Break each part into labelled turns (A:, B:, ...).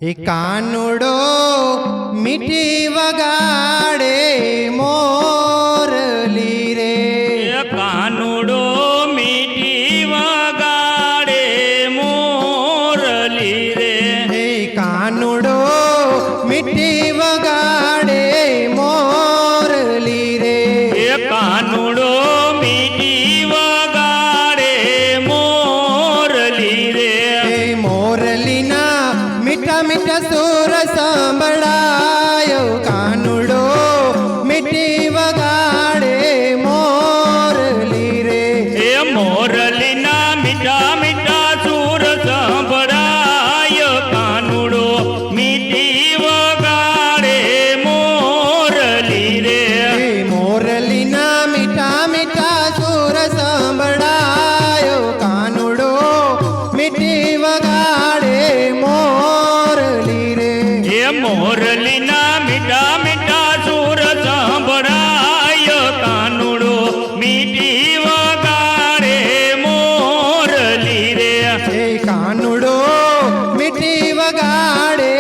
A: એ કાનુડો મીઠી વગાડે મોરલી રે,
B: કાનુડો મીઠી વગાડે મોરલી રે,
A: એ કાનુડો મીઠી વગાડે મોરલી રે,
B: એ કાનુડો મીઠી વગાડે મોરલી રે,
A: એ મોરલીના મીઠા મીઠા સુર સંભળાયો, કાનુડો મીઠી વગાડે મોરલી રે,
B: એ મોરલીના મીઠા મીઠા સુર સંભળાય, કાનુડો મીઠી વગાડે મોરલી રે,
A: એ મોરલીના મીઠા મીઠા સુર સંભળાયો, કાનુડો મીઠી વગાડે મોરલી રે,
B: એ મોરલીના મીઠા મીઠા સુર સંભળાય, કાનુડો મીઠી વગાડે મોરલી રે,
A: એ કાનુડો મીઠી વગાડે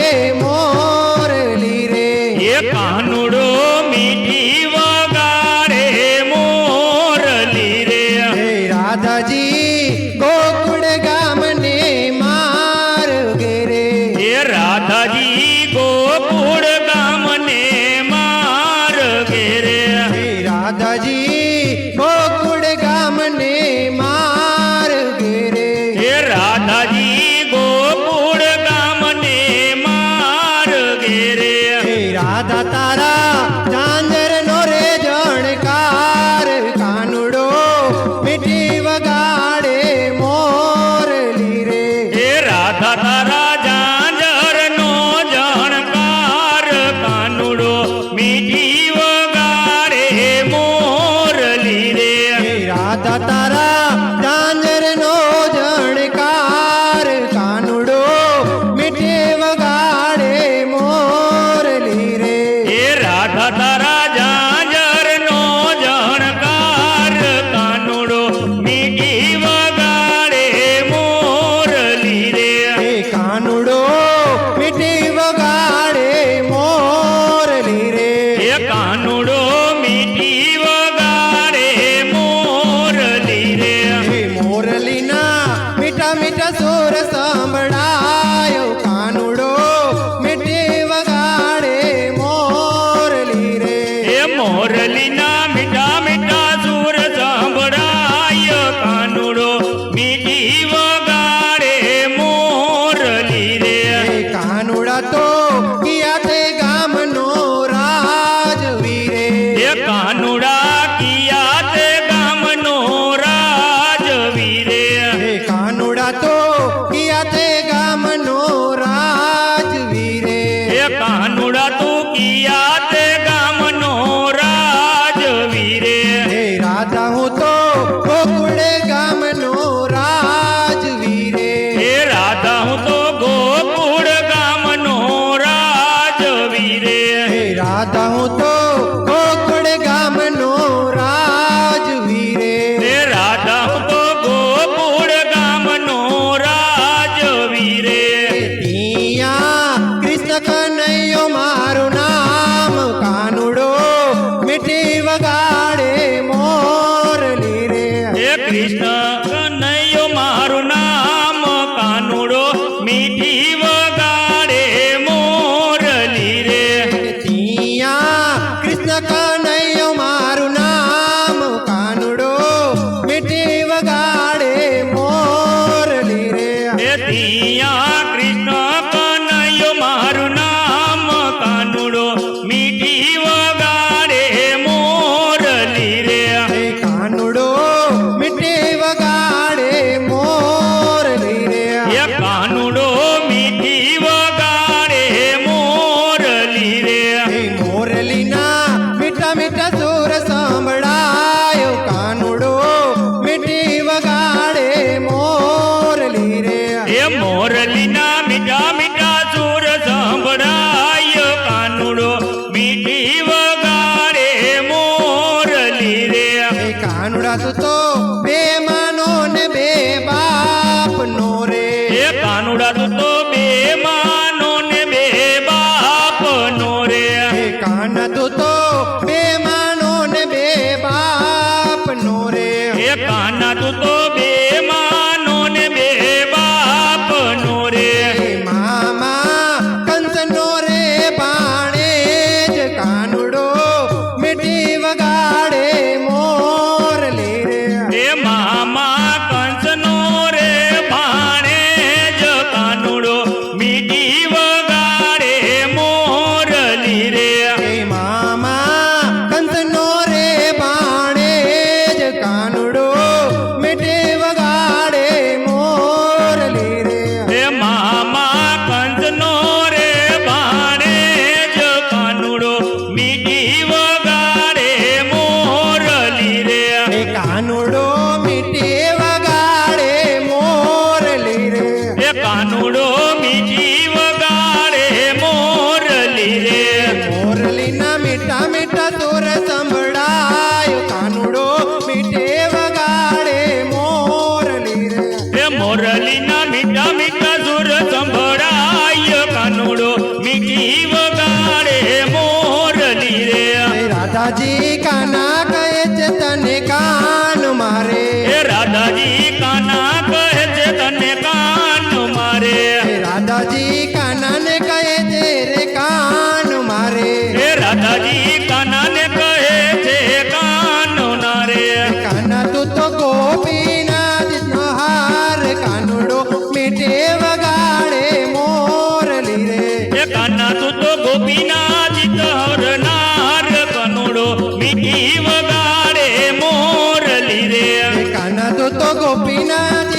A: મોરલી રે,
B: એ કાનુડો મીઠી વગાડે મોરલી રે,
A: હે રાધાજી ગોકુળ ગામને માર્ગે રે,
B: એ રાધાજી ગોકુળ ગામને માર્ગે રે,
A: હે રાધાજી ગોકુળ ગામને માર્ગે રે,
B: એ રાધાજી ગોકુળ ગામને માર્ગે રે,
A: હે રાધા તારા ઝાંઝરનો રે જણકાર, કાનુડો મીઠી વગાડે મોરલી રે,
B: એ રાધા તારા ઝાંઝરનો જણકાર, કાનુડો મીઠી વગાડે મોરલી રે,
A: હે રાધા તારા ઝાંઝરનો જણકાર, કાનુડો મીઠી વગાડે મોરલી રે,
B: એ રાધા તારા ઝાંઝરનો જણકાર, કાનુડો મીઠી વગાડે મોરલી રે,
A: હે કાનુડો મીઠી વગાડે મોરલી રે,
B: એ કાનુડો મીઠી વગાડે મોરલી રે,
A: હે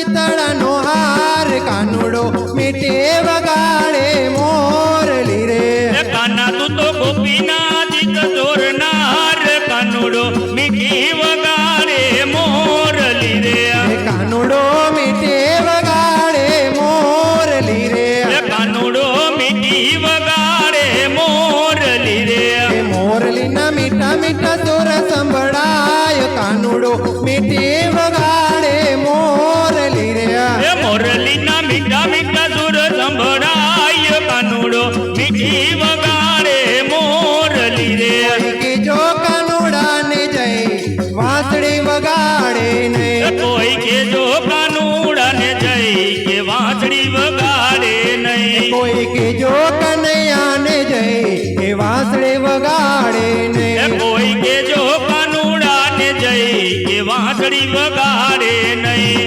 A: ચિતળાનો હાર કાનુડો મીઠે વગાડે મોરલી રે
B: કાના તું તો ગોપીના જીત જોરનાર કાનુડો મીઠી વગાડે મોરલી રે
A: કાનુડો મીઠે વગાડે મોરલી રે
B: કાનુડો મીઠી વગાડે મોરલી રે
A: મોરલીના મીઠા મીઠા સુર સંભળાય કાનુડો મીઠે વગાડે મોરલી રે
B: મોરલીના મીઠા મીઠા સુર સંભળાય કાનુડો મીઠી વગાડે મોરલી રે
A: કે જો કાનુડાને જય વાંસળી વગાડે નહીં
B: કોઈ કે જો કાનુડાને જઈ કે વાંસળી વગાડે નહીં
A: કોઈ કે જો કનૈયાને જય એ વાંસળી વગાડે નહીં
B: કોઈ કે જો કાનુડાને જઈ કે વાંસળી વગાડે નહીં